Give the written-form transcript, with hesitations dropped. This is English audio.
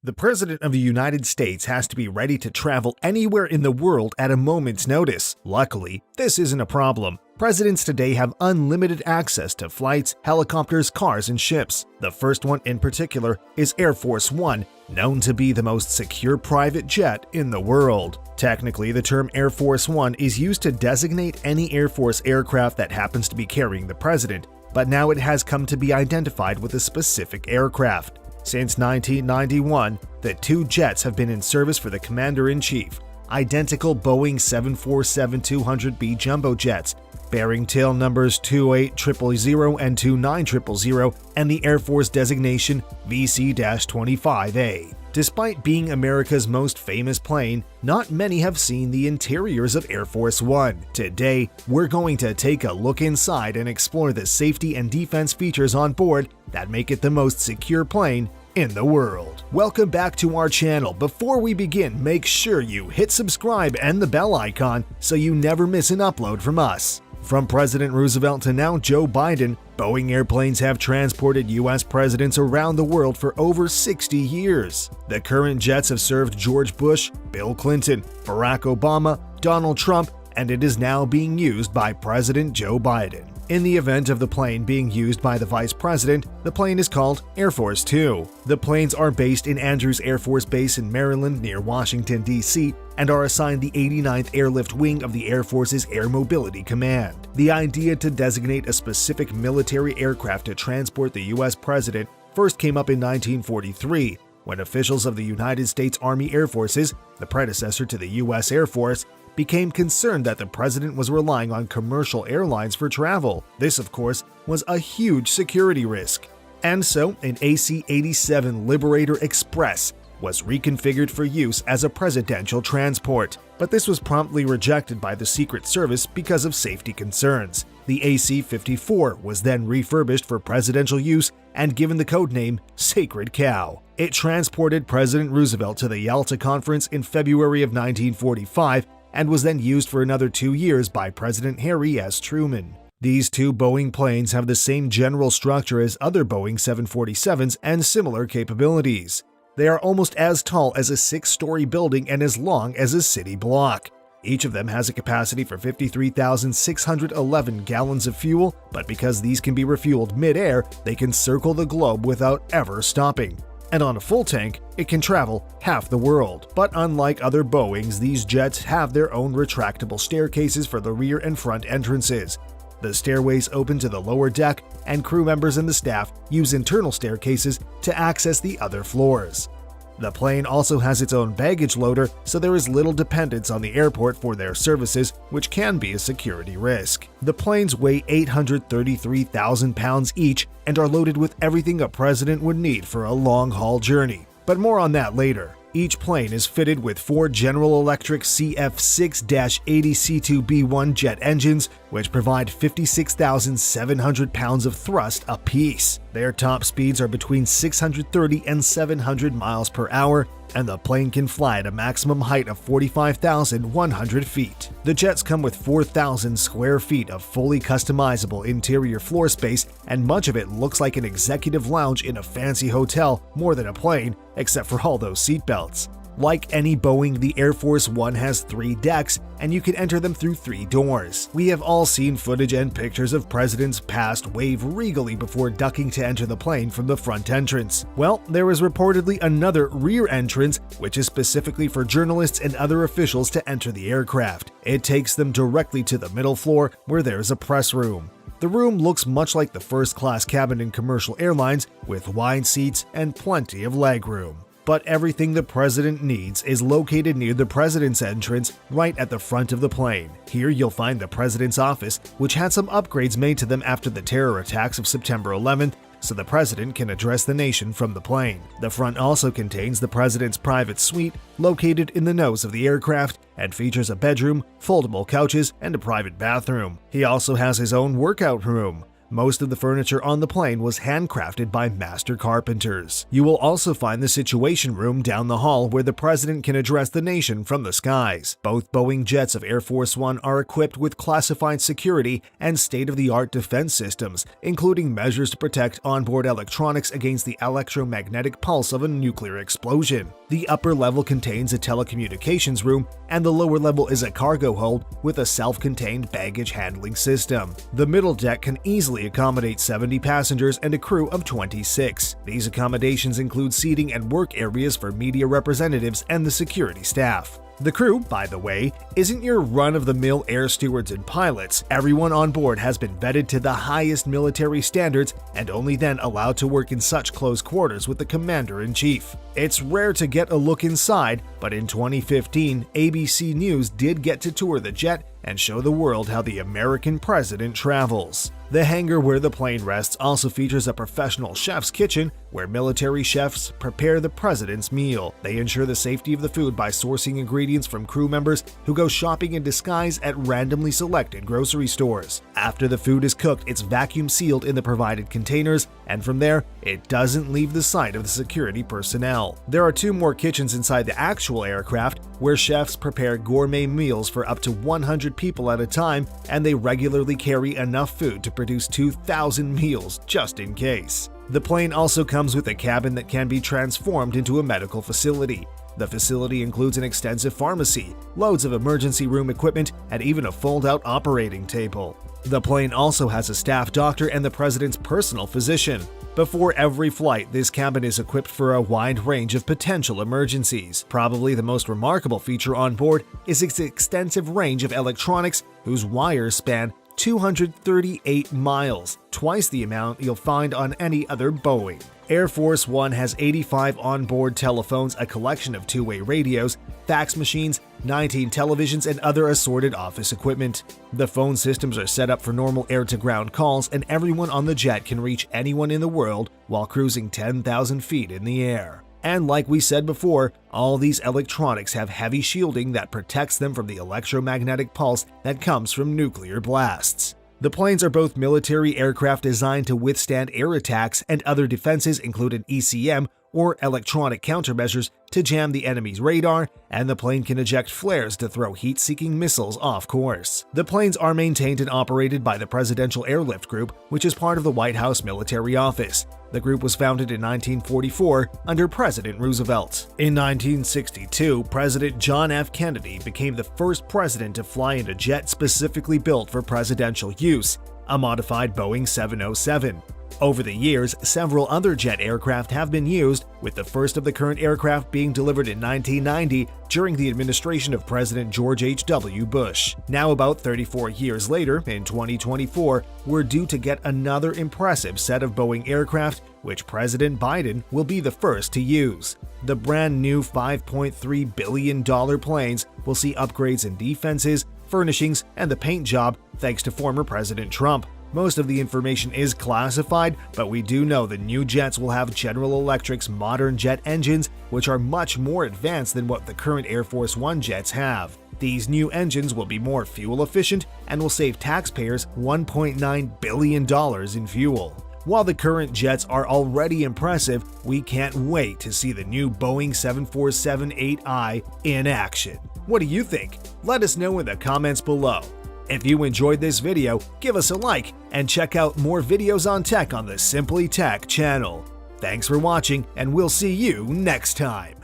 The President of the United States has to be ready to travel anywhere in the world at a moment's notice. Luckily, this isn't a problem. Presidents today have unlimited access to flights, helicopters, cars, and ships. The first one in particular is Air Force One, known to be the most secure private jet in the world. Technically, the term Air Force One is used to designate any Air Force aircraft that happens to be carrying the president, but now it has come to be identified with a specific aircraft. Since 1991, the two jets have been in service for the Commander-in-Chief, identical Boeing 747-200B jumbo jets, bearing tail numbers 28000 and 29000 and the Air Force designation VC-25A. Despite being America's most famous plane, not many have seen the interiors of Air Force One. Today, we're going to take a look inside and explore the safety and defense features on board that make it the most secure plane in the world. Welcome back to our channel. Before we begin, make sure you hit subscribe and the bell icon so you never miss an upload from us. From President Roosevelt to now Joe Biden, Boeing airplanes have transported U.S. presidents around the world for over 60 years. The current jets have served George Bush, Bill Clinton, Barack Obama, Donald Trump, and it is now being used by President Joe Biden. In the event of the plane being used by the Vice President, the plane is called Air Force Two. The planes are based in Andrews Air Force Base in Maryland near Washington, D.C., and are assigned the 89th Airlift Wing of the Air Force's Air Mobility Command. The idea to designate a specific military aircraft to transport the U.S. President first came up in 1943, when officials of the United States Army Air Forces, the predecessor to the U.S. Air Force, became concerned that the president was relying on commercial airlines for travel. This, of course, was a huge security risk. And so, an AC-87 Liberator Express was reconfigured for use as a presidential transport. But this was promptly rejected by the Secret Service because of safety concerns. The AC-54 was then refurbished for presidential use and given the codename Sacred Cow. It transported President Roosevelt to the Yalta Conference in February of 1945 and was then used for another 2 years by President Harry S. Truman. These two Boeing planes have the same general structure as other Boeing 747s and similar capabilities. They are almost as tall as a 6-story building and as long as a city block. Each of them has a capacity for 53,611 gallons of fuel, but because these can be refueled mid-air, they can circle the globe without ever stopping. And on a full tank, it can travel half the world. But unlike other Boeings, these jets have their own retractable staircases for the rear and front entrances. The stairways open to the lower deck, and crew members and the staff use internal staircases to access the other floors. The plane also has its own baggage loader, so there is little dependence on the airport for their services, which can be a security risk. The planes weigh 833,000 pounds each and are loaded with everything a president would need for a long-haul journey. But more on that later. Each plane is fitted with 4 General Electric CF6-80C2B1 jet engines, which provide 56,700 pounds of thrust apiece. Their top speeds are between 630 and 700 miles per hour, and the plane can fly at a maximum height of 45,100 feet. The jets come with 4,000 square feet of fully customizable interior floor space, and much of it looks like an executive lounge in a fancy hotel more than a plane, except for all those seatbelts. Like any Boeing, the Air Force One has 3 decks, and you can enter them through 3 doors. We have all seen footage and pictures of presidents past wave regally before ducking to enter the plane from the front entrance. Well, there is reportedly another rear entrance, which is specifically for journalists and other officials to enter the aircraft. It takes them directly to the middle floor, where there's a press room. The room looks much like the first-class cabin in commercial airlines, with wide seats and plenty of legroom. But everything the president needs is located near the president's entrance, right at the front of the plane. Here you'll find the president's office, which had some upgrades made to them after the terror attacks of September 11th, so the president can address the nation from the plane. The front also contains the president's private suite, located in the nose of the aircraft, and features a bedroom, foldable couches, and a private bathroom. He also has his own workout room. Most of the furniture on the plane was handcrafted by master carpenters. You will also find the Situation Room down the hall where the president can address the nation from the skies. Both Boeing jets of Air Force One are equipped with classified security and state-of-the-art defense systems, including measures to protect onboard electronics against the electromagnetic pulse of a nuclear explosion. The upper level contains a telecommunications room, and the lower level is a cargo hold with a self-contained baggage handling system. The middle deck can easily accommodate 70 passengers and a crew of 26. These accommodations include seating and work areas for media representatives and the security staff. The crew, by the way, isn't your run-of-the-mill air stewards and pilots. Everyone on board has been vetted to the highest military standards and only then allowed to work in such close quarters with the commander-in-chief. It's rare to get a look inside, but in 2015, ABC News did get to tour the jet and show the world how the American president travels. The hangar where the plane rests also features a professional chef's kitchen where military chefs prepare the president's meal. They ensure the safety of the food by sourcing ingredients from crew members who go shopping in disguise at randomly selected grocery stores. After the food is cooked, it's vacuum sealed in the provided containers, and from there, it doesn't leave the sight of the security personnel. There are 2 more kitchens inside the actual aircraft where chefs prepare gourmet meals for up to 100 people at a time, and they regularly carry enough food to produce 2,000 meals just in case. The plane also comes with a cabin that can be transformed into a medical facility. The facility includes an extensive pharmacy, loads of emergency room equipment, and even a fold-out operating table. The plane also has a staff doctor and the president's personal physician. Before every flight, this cabin is equipped for a wide range of potential emergencies. Probably the most remarkable feature on board is its extensive range of electronics whose wires span 238 miles, twice the amount you'll find on any other Boeing. Air Force One has 85 onboard telephones, a collection of two-way radios, fax machines, 19 televisions, and other assorted office equipment. The phone systems are set up for normal air-to-ground calls, and everyone on the jet can reach anyone in the world while cruising 10,000 feet in the air. And like we said before, all these electronics have heavy shielding that protects them from the electromagnetic pulse that comes from nuclear blasts. The planes are both military aircraft designed to withstand air attacks and other defenses include an ECM or electronic countermeasures to jam the enemy's radar, and the plane can eject flares to throw heat-seeking missiles off course. The planes are maintained and operated by the Presidential Airlift Group, which is part of the White House Military Office. The group was founded in 1944 under President Roosevelt. In 1962, President John F. Kennedy became the first president to fly in a jet specifically built for presidential use, a modified Boeing 707. Over the years, several other jet aircraft have been used, with the first of the current aircraft being delivered in 1990 during the administration of President George H.W. Bush. Now, about 34 years later, in 2024, we're due to get another impressive set of Boeing aircraft, which President Biden will be the first to use. The brand new $5.3 billion planes will see upgrades in defenses, furnishings, and the paint job thanks to former President Trump. Most of the information is classified, but we do know the new jets will have General Electric's modern jet engines, which are much more advanced than what the current Air Force One jets have. These new engines will be more fuel efficient and will save taxpayers $1.9 billion in fuel. While the current jets are already impressive, we can't wait to see the new Boeing 747-8i in action. What do you think? Let us know in the comments below. If you enjoyed this video, give us a like and check out more videos on tech on the Simply Tech channel. Thanks for watching, and we'll see you next time.